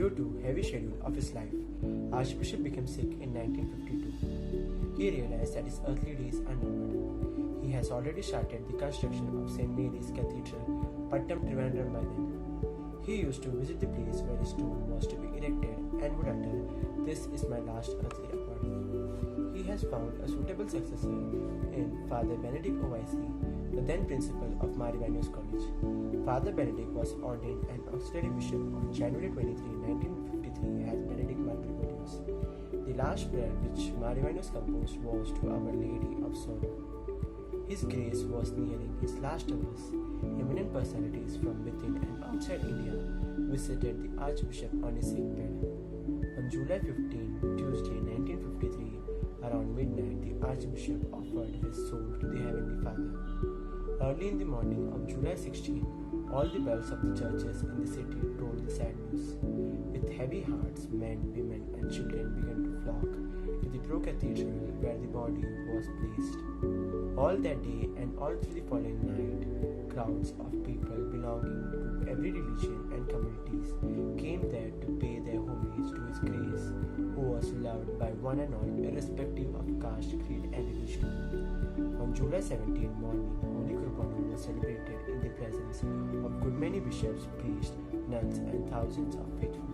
Due to heavy schedule of his life, Archbishop became sick in 1952. He realized that his earthly days are numbered. He has already started the construction of St. Mary's Cathedral, Pattam, Trivandrum by then. He used to visit the place where his tomb was to be erected and would utter, "This is my last earthly abode." He has found a suitable successor in Father Benedict OIC, the then principal of Mar Ivanios College. Father Benedict was ordained an auxiliary bishop on January 23, 1953 as Benedict Mar Ivanios. The last prayer which Mar Ivanios composed was to Our Lady of Sorrow. His grace was nearing his last hours. Eminent personalities from within and outside India visited the Archbishop on his sick bed. On July 15, Tuesday 1953, around midnight, the Archbishop offered his soul to the Heavenly Father. Early in the morning of July 16, all the bells of the churches in the city told the sad news. With heavy hearts, men, women, and children began to flock to the Cathedral where the body was placed. All that day and all through the following night, crowds of people belonging to every religion and communities came there to pay their homage to His grace, who was loved by one and all, irrespective of caste, creed, and religion. On July 17 morning, Holy Qurbana was celebrated in the presence of good many bishops, priests, nuns, and thousands of faithful.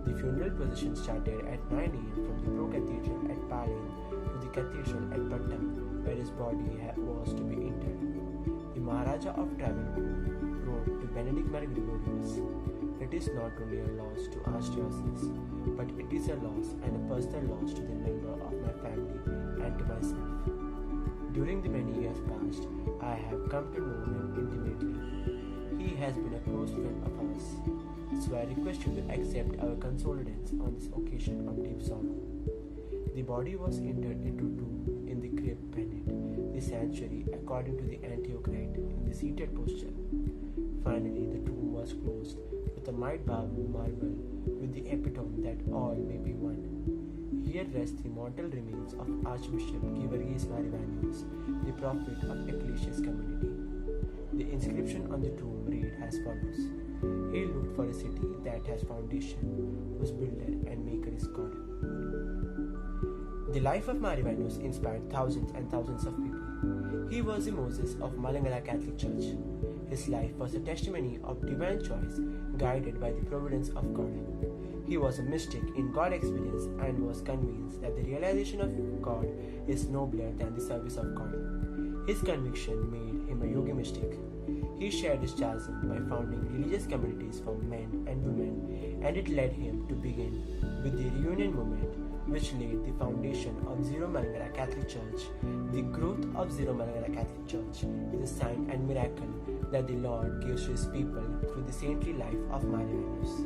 The funeral procession started at 9 a.m. from the Cathedral at Palin to the Cathedral at Pattam, where his body was to be interred. The Maharaja of Travancore wrote to Benedict Mar Ivanios, "It is not only a loss to Archdiocese, but it is a loss and a personal loss to the member of my family and to myself. During the many years past, I have come to know him intimately. He has been a close friend of ours. So I request you to accept our condolences on this occasion of deep sorrow." The body was interred into tomb in the crypt beneath the sanctuary according to the Antioch rite in the seated posture. Finally, the tomb was closed with a white marble with the epitome that all may be one. Here rest the mortal remains of Archbishop Mar Ivanios, the prophet of Ecclesia's community. The inscription on the tomb read as follows: "He looked for a city that has foundation, whose builder and maker is God." The life of Mar Ivanios inspired thousands and thousands of people. He was the Moses of Malangala Catholic Church. His life was a testimony of divine choice guided by the providence of God. He was a mystic in God experience and was convinced that the realization of God is nobler than the service of God. His conviction made him a yogi mystic. He shared his chasm by founding religious communities for men and women, and it led him to begin with the reunion movement, which laid the foundation of Zero Malangala Catholic Church. The growth of Zero Malangala Catholic Church is a sign and miracle that the Lord gives to His people through the saintly life of Mar Ivanios.